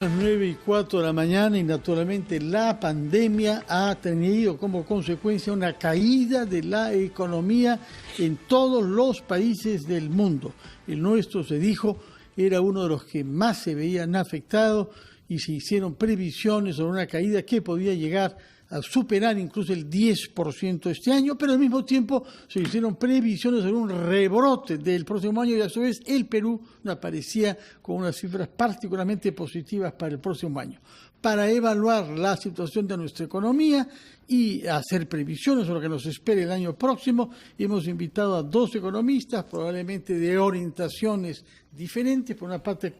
Las 9:04 de la mañana y naturalmente la pandemia ha tenido como consecuencia una caída de la economía en todos los países del mundo. El nuestro, se dijo, era uno de los que más se veían afectados y se hicieron previsiones sobre una caída que podía llegar a superar incluso el 10% este año, pero al mismo tiempo se hicieron previsiones sobre un rebrote del próximo año y a su vez el Perú aparecía con unas cifras particularmente positivas para el próximo año. Para evaluar la situación de nuestra economía y hacer previsiones sobre lo que nos espera el año próximo, hemos invitado a dos economistas, probablemente de orientaciones diferentes. Por una parte,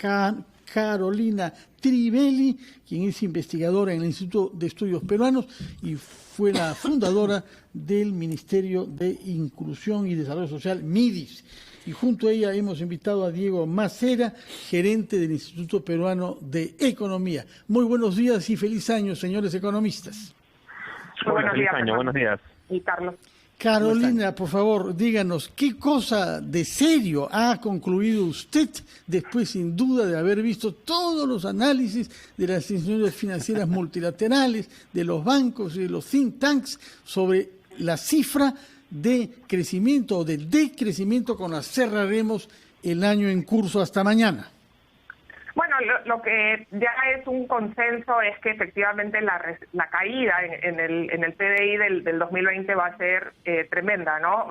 Carolina Trivelli, quien es investigadora en el Instituto de Estudios Peruanos y fue la fundadora del Ministerio de Inclusión y Desarrollo Social, MIDIS. Y junto a ella hemos invitado a Diego Macera, gerente del Instituto Peruano de Economía. Muy buenos días y feliz año, señores economistas. Buenos días, buenos días. Y Carlos. Carolina, por favor, díganos, ¿qué cosa de serio ha concluido usted después, sin duda, de haber visto todos los análisis de las instituciones financieras multilaterales, de los bancos y de los think tanks sobre la cifra de crecimiento o de decrecimiento con la que cerraremos el año en curso hasta mañana? Bueno, lo que ya es un consenso es que efectivamente la caída en el PBI del 2020 va a ser tremenda, ¿no?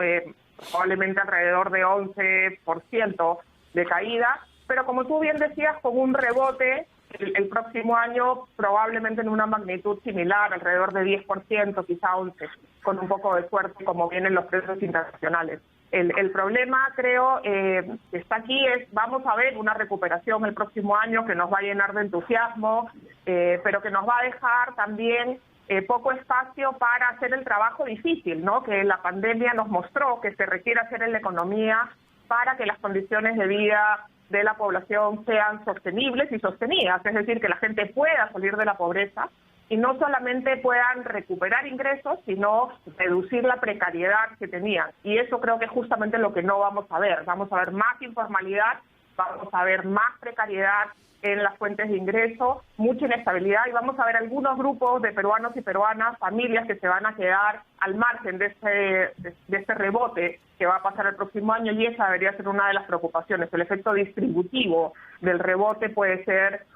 Probablemente alrededor de 11% de caída, pero como tú bien decías, con un rebote el próximo año probablemente en una magnitud similar, alrededor de 10%, quizá 11%, con un poco de suerte como vienen los precios internacionales. El problema, creo, que está aquí es, vamos a ver una recuperación el próximo año que nos va a llenar de entusiasmo, pero que nos va a dejar también poco espacio para hacer el trabajo difícil, ¿no? Que la pandemia nos mostró que se requiere hacer en la economía para que las condiciones de vida de la población sean sostenibles y sostenidas, es decir, que la gente pueda salir de la pobreza y no solamente puedan recuperar ingresos, sino reducir la precariedad que tenían. Y eso creo que es justamente lo que no vamos a ver. Vamos a ver más informalidad, vamos a ver más precariedad en las fuentes de ingreso, mucha inestabilidad, y vamos a ver algunos grupos de peruanos y peruanas, familias que se van a quedar al margen de este rebote que va a pasar el próximo año, y esa debería ser una de las preocupaciones. El efecto distributivo del rebote puede ser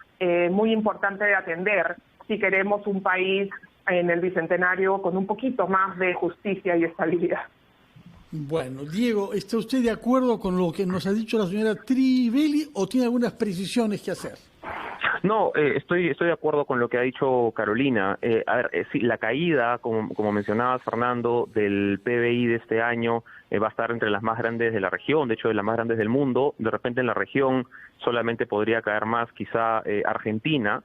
muy importante de atender si queremos un país en el Bicentenario con un poquito más de justicia y estabilidad. Bueno, Diego, ¿está usted de acuerdo con lo que nos ha dicho la señora Trivelli o tiene algunas precisiones que hacer? No, estoy de acuerdo con lo que ha dicho Carolina. Sí, la caída, como mencionaba Fernando, del PBI de este año va a estar entre las más grandes de la región, de hecho de las más grandes del mundo. De repente en la región solamente podría caer más quizá Argentina.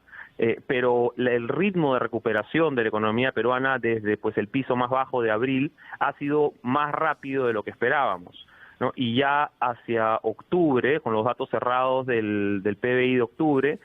Pero el ritmo de recuperación de la economía peruana desde el piso más bajo de abril ha sido más rápido de lo que esperábamos, ¿no? Y ya hacia octubre, con los datos cerrados del PBI de octubre,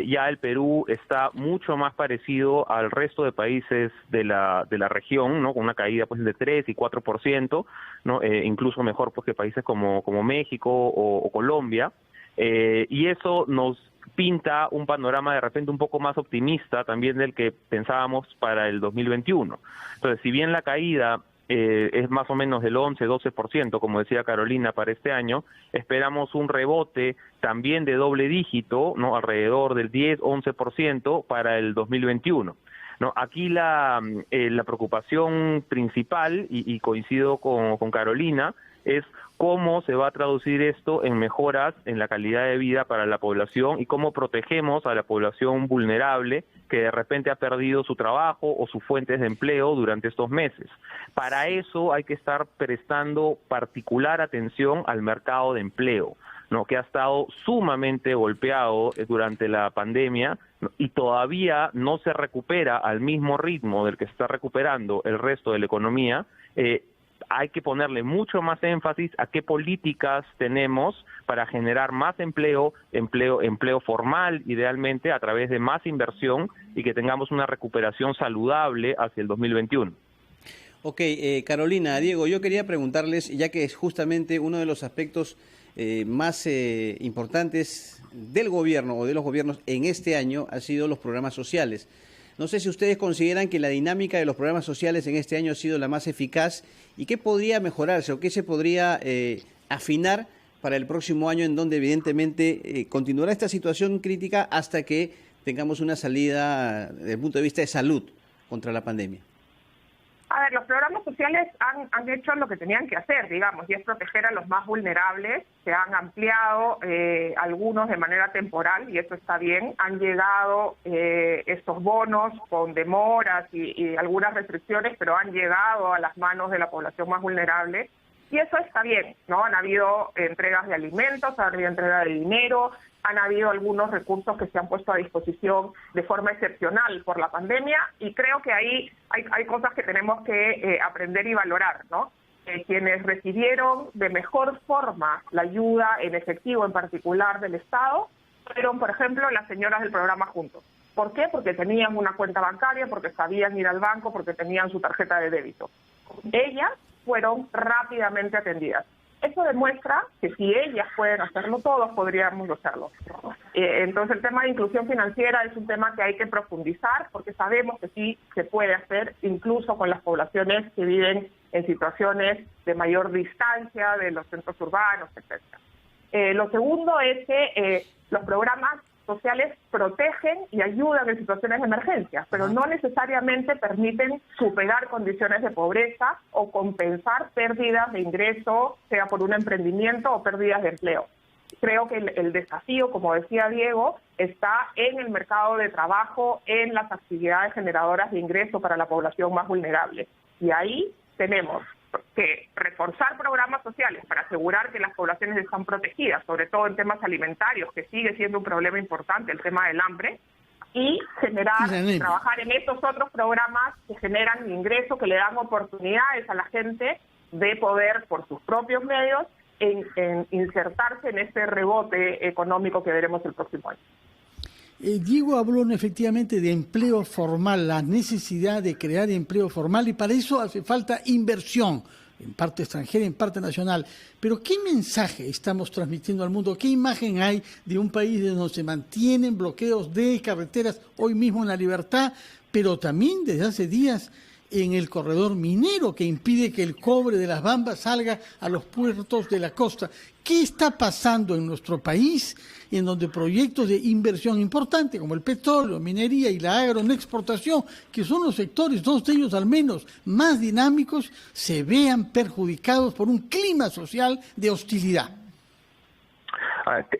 ya el Perú está mucho más parecido al resto de países de la región, ¿no? Con una caída de 3 y 4%, ¿no? Incluso mejor que países como México o Colombia, y eso nos pinta un panorama de repente un poco más optimista también del que pensábamos para el 2021. Entonces, si bien la caída es más o menos del 11-12%, como decía Carolina, para este año, esperamos un rebote también de doble dígito, ¿no? Alrededor del 10-11% para el 2021. No, aquí la preocupación principal, y coincido con Carolina, es cómo se va a traducir esto en mejoras en la calidad de vida para la población y cómo protegemos a la población vulnerable que de repente ha perdido su trabajo o sus fuentes de empleo durante estos meses. Para eso hay que estar prestando particular atención al mercado de empleo, ¿no? Que ha estado sumamente golpeado durante la pandemia, ¿no? Y todavía no se recupera al mismo ritmo del que se está recuperando el resto de la economía. Hay que ponerle mucho más énfasis a qué políticas tenemos para generar más empleo formal, idealmente, a través de más inversión y que tengamos una recuperación saludable hacia el 2021. Ok, Carolina, Diego, yo quería preguntarles, ya que es justamente uno de los aspectos más importantes del gobierno o de los gobiernos en este año ha sido los programas sociales. No sé si ustedes consideran que la dinámica de los programas sociales en este año ha sido la más eficaz y qué podría mejorarse o qué se podría afinar para el próximo año, en donde evidentemente continuará esta situación crítica hasta que tengamos una salida desde el punto de vista de salud contra la pandemia. A ver, los programas sociales han hecho lo que tenían que hacer, digamos, y es proteger a los más vulnerables. Se han ampliado algunos de manera temporal, y eso está bien. Han llegado estos bonos con demoras y algunas restricciones, pero han llegado a las manos de la población más vulnerable. Y eso está bien, ¿no? Han habido entregas de alimentos, han habido entrega de dinero, han habido algunos recursos que se han puesto a disposición de forma excepcional por la pandemia, y creo que ahí hay cosas que tenemos que aprender y valorar, ¿no? Quienes recibieron de mejor forma la ayuda en efectivo, en particular del Estado, fueron, por ejemplo, las señoras del programa Juntos. ¿Por qué? Porque tenían una cuenta bancaria, porque sabían ir al banco, porque tenían su tarjeta de débito. Ellas fueron rápidamente atendidas. Eso demuestra que si ellas pueden hacerlo, todos podríamos hacerlo. Entonces el tema de inclusión financiera es un tema que hay que profundizar, porque sabemos que sí se puede hacer, incluso con las poblaciones que viven en situaciones de mayor distancia de los centros urbanos, etc. Lo segundo es que los programas sociales protegen y ayudan en situaciones de emergencia, pero no necesariamente permiten superar condiciones de pobreza o compensar pérdidas de ingreso, sea por un emprendimiento o pérdidas de empleo. Creo que el desafío, como decía Diego, está en el mercado de trabajo, en las actividades generadoras de ingreso para la población más vulnerable. Y ahí tenemos que reforzar programas sociales para asegurar que las poblaciones están protegidas, sobre todo en temas alimentarios, que sigue siendo un problema importante, el tema del hambre, y trabajar en estos otros programas que generan ingresos, que le dan oportunidades a la gente de poder, por sus propios medios, en insertarse en este rebote económico que veremos el próximo año. Diego habló efectivamente de empleo formal, la necesidad de crear empleo formal, y para eso hace falta inversión, en parte extranjera, en parte nacional. Pero ¿qué mensaje estamos transmitiendo al mundo? ¿Qué imagen hay de un país donde se mantienen bloqueos de carreteras, hoy mismo en La Libertad, pero también desde hace días en el corredor minero, que impide que el cobre de las Bambas salga a los puertos de la costa? ¿Qué está pasando en nuestro país, en donde proyectos de inversión importante como el petróleo, minería y la agroexportación, que son los sectores, dos de ellos al menos, más dinámicos, se vean perjudicados por un clima social de hostilidad?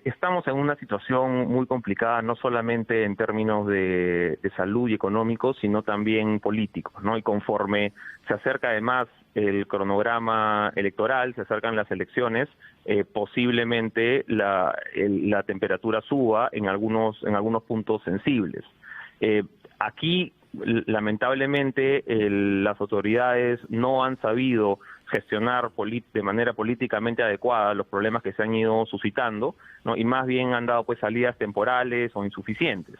Estamos en una situación muy complicada, no solamente en términos de salud y económicos, sino también políticos, ¿no? Y conforme se acerca además el cronograma electoral, se acercan las elecciones, posiblemente la temperatura suba en algunos puntos sensibles. Aquí, lamentablemente, las autoridades no han sabido gestionar de manera políticamente adecuada los problemas que se han ido suscitando, ¿no? Y más bien han dado pues salidas temporales o insuficientes.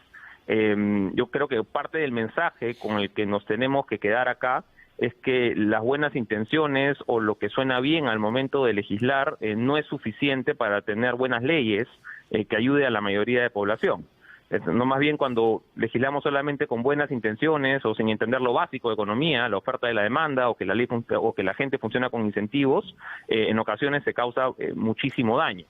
Yo creo que parte del mensaje con el que nos tenemos que quedar acá es que las buenas intenciones o lo que suena bien al momento de legislar no es suficiente para tener buenas leyes que ayude a la mayoría de población. No, más bien cuando legislamos solamente con buenas intenciones o sin entender lo básico de economía, la oferta y la demanda, o que la ley o que la gente funciona con incentivos, en ocasiones se causa muchísimo daño.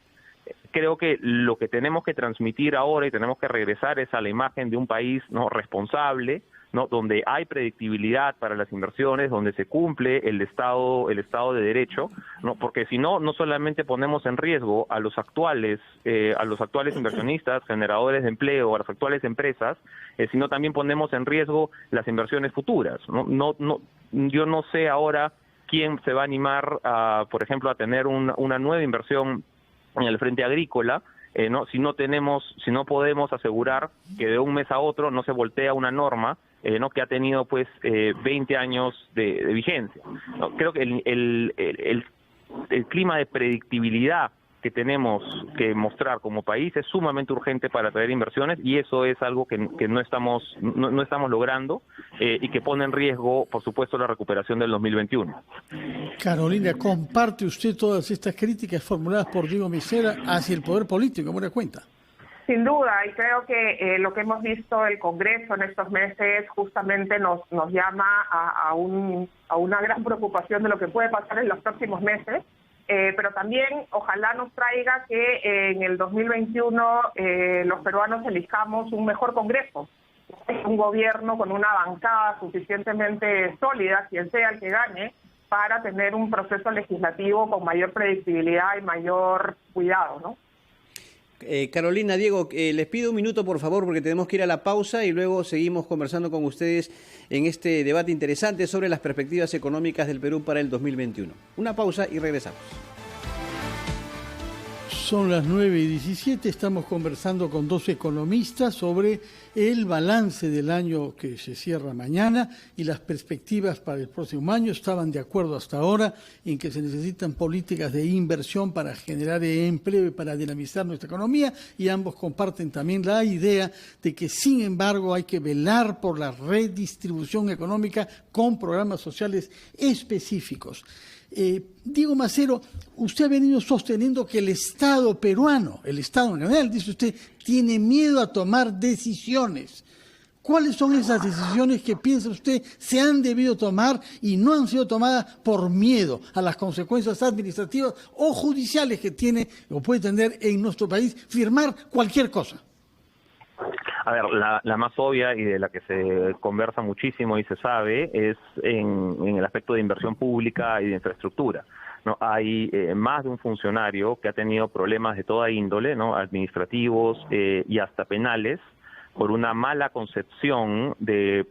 Creo que lo que tenemos que transmitir ahora y tenemos que regresar es a la imagen de un país, ¿no?, responsable, ¿no?, donde hay predictibilidad para las inversiones, donde se cumple el Estado de Derecho, ¿no? Porque si no, no solamente ponemos en riesgo a los actuales inversionistas, generadores de empleo, a las actuales empresas, sino también ponemos en riesgo las inversiones futuras, ¿no? Yo no sé ahora quién se va a animar, por ejemplo, a tener una nueva inversión en el frente agrícola, ¿no? Si no podemos asegurar que de un mes a otro no se voltea una norma, ¿no?, que ha tenido pues 20 años de vigencia, ¿no? Creo que el clima de predictibilidad que tenemos que mostrar como país es sumamente urgente para atraer inversiones, y eso es algo que no estamos logrando, y que pone en riesgo, por supuesto, la recuperación del 2021. Carolina, ¿comparte usted todas estas críticas formuladas por Diego Micera hacia el poder político? ¿Cómo le cuenta? Sin duda, y creo que lo que hemos visto el Congreso en estos meses justamente nos llama a una gran preocupación de lo que puede pasar en los próximos meses, pero también ojalá nos traiga que en el 2021 los peruanos elijamos un mejor Congreso, un gobierno con una bancada suficientemente sólida, quien sea el que gane, para tener un proceso legislativo con mayor predictibilidad y mayor cuidado, ¿no? Carolina, Diego, les pido un minuto, por favor, porque tenemos que ir a la pausa y luego seguimos conversando con ustedes en este debate interesante sobre las perspectivas económicas del Perú para el 2021. Una pausa y regresamos. Son las 9:17, estamos conversando con dos economistas sobre el balance del año que se cierra mañana y las perspectivas para el próximo año. Estaban de acuerdo hasta ahora en que se necesitan políticas de inversión para generar empleo y para dinamizar nuestra economía, y ambos comparten también la idea de que, sin embargo, hay que velar por la redistribución económica con programas sociales específicos. Diego Macero, usted ha venido sosteniendo que el Estado peruano, el Estado en general, dice usted, tiene miedo a tomar decisiones. ¿Cuáles son esas decisiones que piensa usted se han debido tomar y no han sido tomadas por miedo a las consecuencias administrativas o judiciales que tiene o puede tener en nuestro país firmar cualquier cosa? A ver, la más obvia y de la que se conversa muchísimo y se sabe es en el aspecto de inversión pública y de infraestructura, ¿no? Hay más de un funcionario que ha tenido problemas de toda índole, ¿no? Administrativos y hasta penales, por una mala concepción de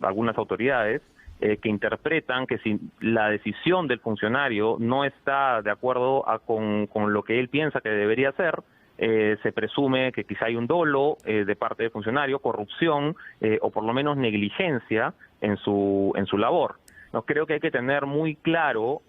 algunas autoridades que interpretan que si la decisión del funcionario no está de acuerdo con lo que él piensa que debería hacer, se presume que quizá hay un dolo de parte del funcionario, corrupción o por lo menos negligencia en su labor. No, creo que hay que tener muy claro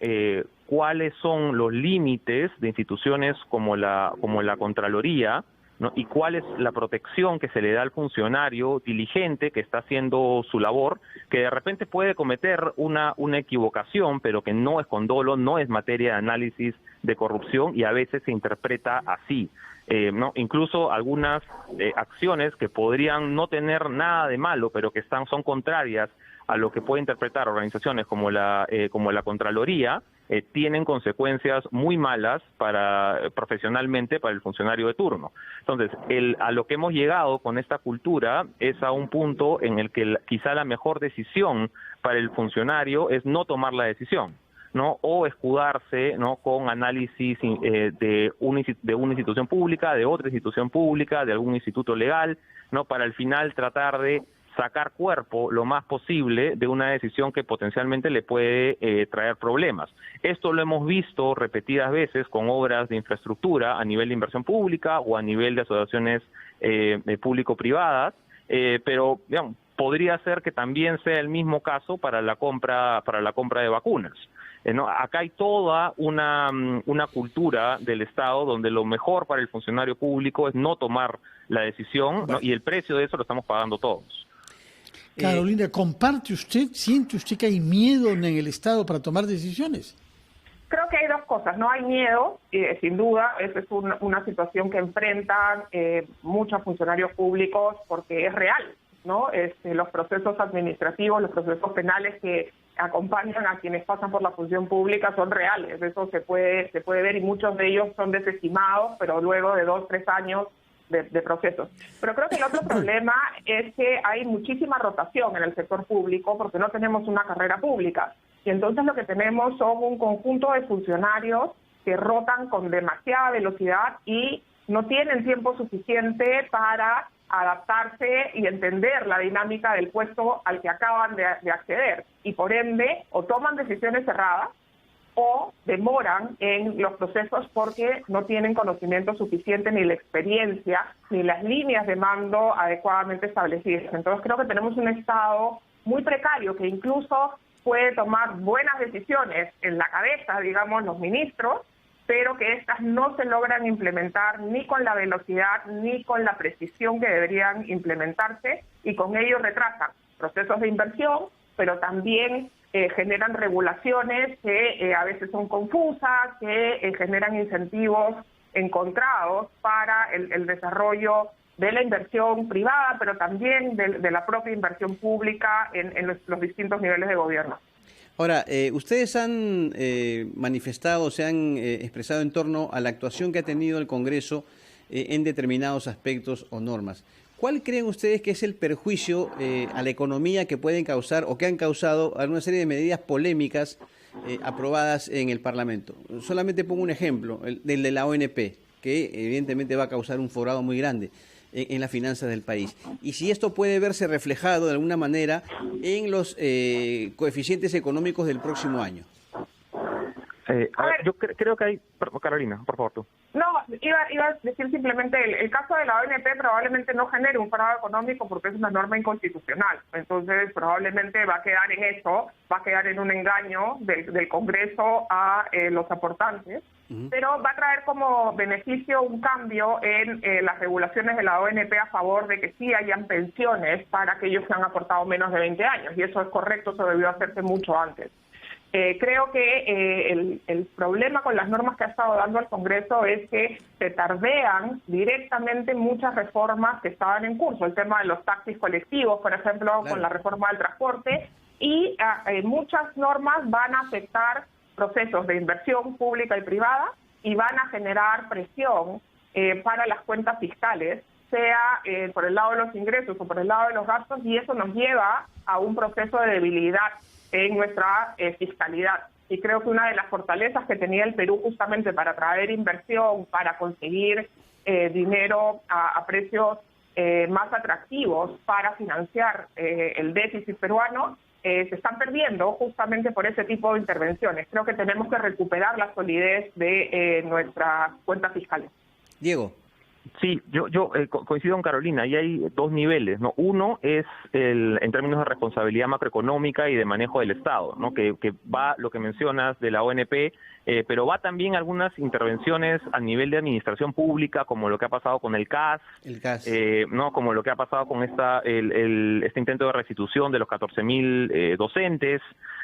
cuáles son los límites de instituciones como la Contraloría, ¿no? Y cuál es la protección que se le da al funcionario diligente que está haciendo su labor, que de repente puede cometer una equivocación, pero que no es con dolo, no es materia de análisis de corrupción y a veces se interpreta así. ¿No? Incluso algunas acciones que podrían no tener nada de malo, pero que son contrarias a lo que puede interpretar organizaciones como la Contraloría, tienen consecuencias muy malas profesionalmente para el funcionario de turno. Entonces, a lo que hemos llegado con esta cultura es a un punto en el que quizá la mejor decisión para el funcionario es no tomar la decisión, ¿no? O escudarse, ¿no? Con análisis de una institución pública, de otra institución pública, de algún instituto legal, ¿no? Para al final tratar de sacar cuerpo lo más posible de una decisión que potencialmente le puede traer problemas. Esto lo hemos visto repetidas veces con obras de infraestructura a nivel de inversión pública o a nivel de asociaciones público-privadas, pero digamos, podría ser que también sea el mismo caso para la compra de vacunas. ¿No? Acá hay toda una cultura del Estado donde lo mejor para el funcionario público es no tomar la decisión, ¿no? Y el precio de eso lo estamos pagando todos. Carolina, siente usted que hay miedo en el Estado para tomar decisiones? Creo que hay dos cosas, no hay miedo, sin duda, esa es una situación que enfrentan muchos funcionarios públicos porque es real, ¿no? Los procesos administrativos, los procesos penales que acompañan a quienes pasan por la función pública son reales, eso se puede ver y muchos de ellos son desestimados, pero luego de 2-3 años de procesos. Pero creo que el otro problema es que hay muchísima rotación en el sector público porque no tenemos una carrera pública. Y entonces lo que tenemos son un conjunto de funcionarios que rotan con demasiada velocidad y no tienen tiempo suficiente para adaptarse y entender la dinámica del puesto al que acaban de acceder. Y por ende, o toman decisiones cerradas, o demoran en los procesos porque no tienen conocimiento suficiente, ni la experiencia, ni las líneas de mando adecuadamente establecidas. Entonces creo que tenemos un Estado muy precario que incluso puede tomar buenas decisiones en la cabeza, digamos, los ministros, pero que estas no se logran implementar ni con la velocidad ni con la precisión que deberían implementarse, y con ello retrasan procesos de inversión, pero también generan regulaciones que a veces son confusas, que generan incentivos encontrados para el desarrollo de la inversión privada, pero también de la propia inversión pública en los distintos niveles de gobierno. Ahora, ustedes han manifestado, se han expresado en torno a la actuación que ha tenido el Congreso en determinados aspectos o normas. ¿Cuál creen ustedes que es el perjuicio a la economía que pueden causar o que han causado alguna serie de medidas polémicas aprobadas en el Parlamento? Solamente pongo un ejemplo, el de la ONP, que evidentemente va a causar un forado muy grande en las finanzas del país. Y si esto puede verse reflejado de alguna manera en los coeficientes económicos del próximo año. Yo creo que hay... Carolina, por favor, tú. No, iba a decir simplemente, el caso de la ONP probablemente no genere un fraude económico porque es una norma inconstitucional. Entonces, probablemente va a quedar en eso, va a quedar en un engaño del Congreso a los aportantes, pero va a traer como beneficio un cambio en las regulaciones de la ONP a favor de que sí hayan pensiones para aquellos que han aportado menos de 20 años, y eso es correcto, eso debió hacerse mucho antes. Creo que el problema con las normas que ha estado dando el Congreso es que se tardean directamente muchas reformas que estaban en curso. El tema de los taxis colectivos, por ejemplo, claro, con la reforma del transporte, y muchas normas van a afectar procesos de inversión pública y privada y van a generar presión para las cuentas fiscales, sea por el lado de los ingresos o por el lado de los gastos, y eso nos lleva a un proceso de debilidad en nuestra fiscalidad. Y creo que una de las fortalezas que tenía el Perú justamente para atraer inversión, para conseguir dinero a precios más atractivos para financiar el déficit peruano, se están perdiendo justamente por ese tipo de intervenciones. Creo que tenemos que recuperar la solidez de nuestras cuentas fiscales. Diego. Sí, yo coincido con Carolina, y hay dos niveles, ¿no? Uno es en términos de responsabilidad macroeconómica y de manejo del Estado, ¿no? Que va lo que mencionas de la ONP, pero va también algunas intervenciones a nivel de administración pública, como lo que ha pasado con el CAS, ¿no? Como lo que ha pasado con este intento de restitución de los 14.000 docentes,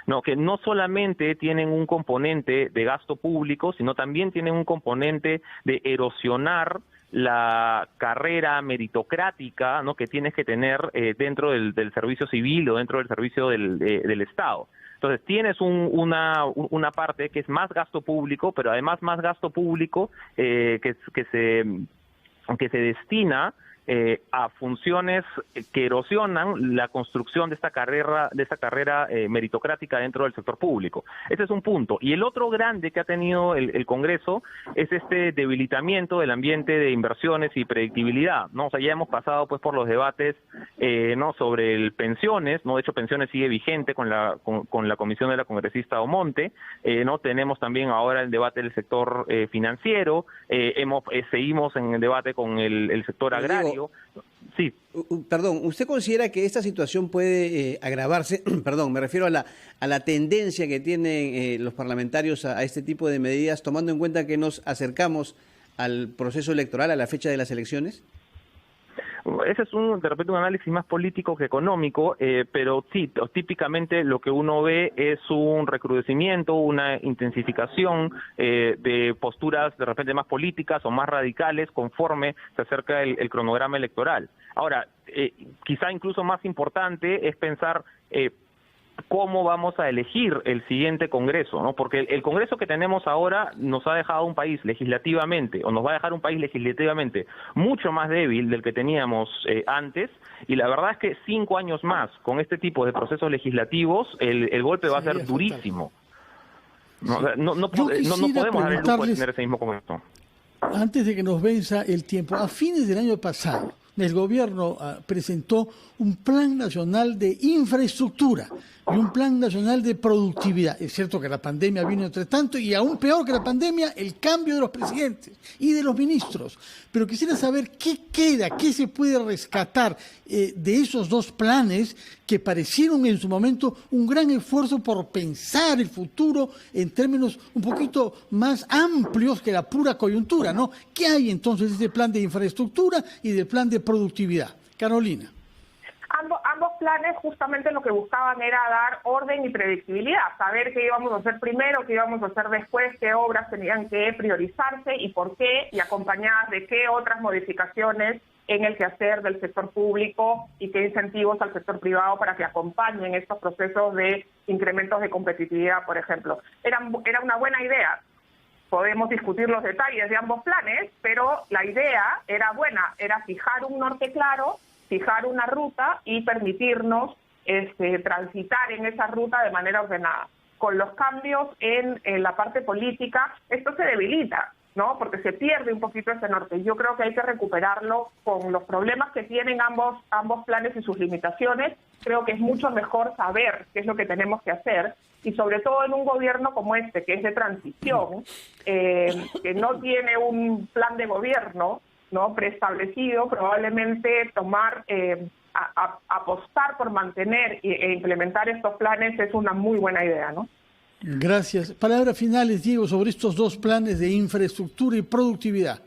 ¿no? Que no solamente tienen un componente de gasto público, sino también tienen un componente de erosionar la carrera meritocrática, ¿no? Que tienes que tener dentro del servicio civil o dentro del servicio del Estado. Entonces tienes una parte que es más gasto público, pero además más gasto público que se destina a funciones que erosionan la construcción de esta carrera meritocrática dentro del sector público. Ese es un punto. Y el otro grande que ha tenido el Congreso es este debilitamiento del ambiente de inversiones y predictibilidad, ¿no? O sea, ya hemos pasado pues por los debates no sobre pensiones, ¿no? De hecho, pensiones sigue vigente con la comisión de la congresista Omonte, ¿no? Tenemos también ahora el debate del sector financiero, seguimos en el debate con el sector agrario. Sí. Perdón, ¿usted considera que esta situación puede agravarse? Perdón, me refiero a la tendencia que tienen los parlamentarios a este tipo de medidas, tomando en cuenta que nos acercamos al proceso electoral, a la fecha de las elecciones. Ese es de repente un análisis más político que económico, pero sí, típicamente lo que uno ve es un recrudecimiento, una intensificación de posturas de repente más políticas o más radicales conforme se acerca el cronograma electoral. Ahora, quizá incluso más importante es pensar cómo vamos a elegir el siguiente Congreso, ¿no? Porque el Congreso que tenemos ahora nos ha dejado un país legislativamente, o nos va a dejar un país legislativamente mucho más débil del que teníamos antes, y la verdad es que 5 años más con este tipo de procesos legislativos, el golpe va a ser durísimo. No podemos dar el lujo de tener ese mismo Congreso. Antes de que nos venza el tiempo, a fines del año pasado, el gobierno presentó un plan nacional de infraestructura y un plan nacional de productividad. Es cierto que la pandemia vino entre tanto, y aún peor que la pandemia, el cambio de los presidentes y de los ministros. Pero quisiera saber qué queda, qué se puede rescatar de esos dos planes que parecieron en su momento un gran esfuerzo por pensar el futuro en términos un poquito más amplios que la pura coyuntura, ¿no? ¿Qué hay entonces de este plan de infraestructura y del plan de productividad? Carolina. Ambos planes justamente lo que buscaban era dar orden y predictibilidad, saber qué íbamos a hacer primero, qué íbamos a hacer después, qué obras tenían que priorizarse y por qué, y acompañadas de qué otras modificaciones en el quehacer del sector público y qué incentivos al sector privado para que acompañen estos procesos de incrementos de competitividad, por ejemplo. Era una buena idea. Podemos discutir los detalles de ambos planes, pero la idea era buena, era fijar un norte claro, fijar una ruta y permitirnos transitar en esa ruta de manera ordenada. Con los cambios en la parte política, esto se debilita, ¿no? Porque se pierde un poquito ese norte. Yo creo que hay que recuperarlo con los problemas que tienen ambos planes y sus limitaciones. Creo que es mucho mejor saber qué es lo que tenemos que hacer, y sobre todo en un gobierno como este, que es de transición, que no tiene un plan de gobierno, ¿no?, preestablecido. Probablemente apostar por mantener e implementar estos planes es una muy buena idea, ¿no? Gracias. Palabras finales, Diego, sobre estos dos planes de infraestructura y productividad.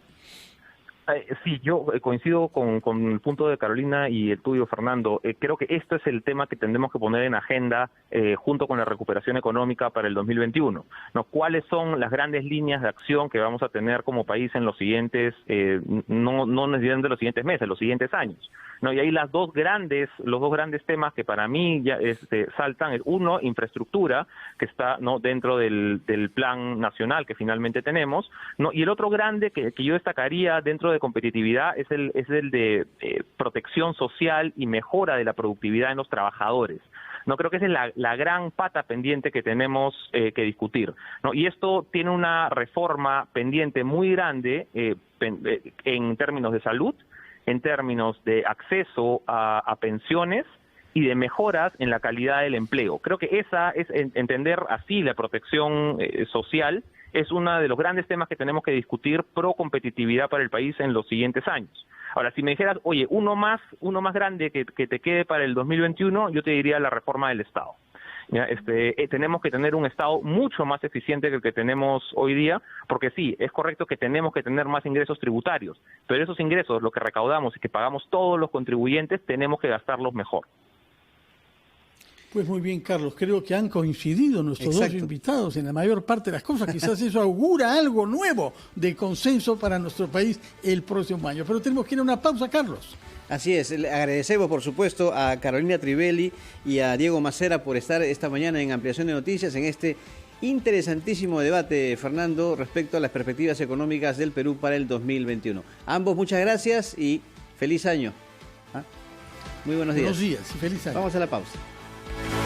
Sí, yo coincido con el punto de Carolina y el tuyo, Fernando. Creo que esto es el tema que tendremos que poner en agenda junto con la recuperación económica para el 2021. ¿No? ¿Cuáles son las grandes líneas de acción que vamos a tener como país en los siguientes, no necesariamente los siguientes meses, los siguientes años? ¿No? Y ahí los dos grandes temas que para mí ya saltan es, uno, infraestructura, que está, ¿no?, dentro del plan nacional que finalmente tenemos, ¿no? Y el otro grande que yo destacaría dentro de competitividad es el de protección social y mejora de la productividad en los trabajadores. No, creo que esa es la gran pata pendiente que tenemos que discutir, ¿no? Y esto tiene una reforma pendiente muy grande en términos de salud, en términos de acceso a pensiones y de mejoras en la calidad del empleo. Creo que esa es entender así la protección social. Es uno de los grandes temas que tenemos que discutir pro competitividad para el país en los siguientes años. Ahora, si me dijeras, oye, uno más grande que te quede para el 2021, yo te diría la reforma del Estado. ¿Ya? Tenemos que tener un Estado mucho más eficiente que el que tenemos hoy día, porque sí, es correcto que tenemos que tener más ingresos tributarios, pero esos ingresos, lo que recaudamos y que pagamos todos los contribuyentes, tenemos que gastarlos mejor. Pues muy bien, Carlos, creo que han coincidido nuestros dos invitados en la mayor parte de las cosas. Quizás eso augura algo nuevo de consenso para nuestro país el próximo año. Pero tenemos que ir a una pausa, Carlos. Así es, le agradecemos por supuesto a Carolina Trivelli y a Diego Macera por estar esta mañana en Ampliación de Noticias en este interesantísimo debate, Fernando, respecto a las perspectivas económicas del Perú para el 2021. A ambos muchas gracias y feliz año. Muy buenos días. Buenos días y feliz año. Vamos a la pausa.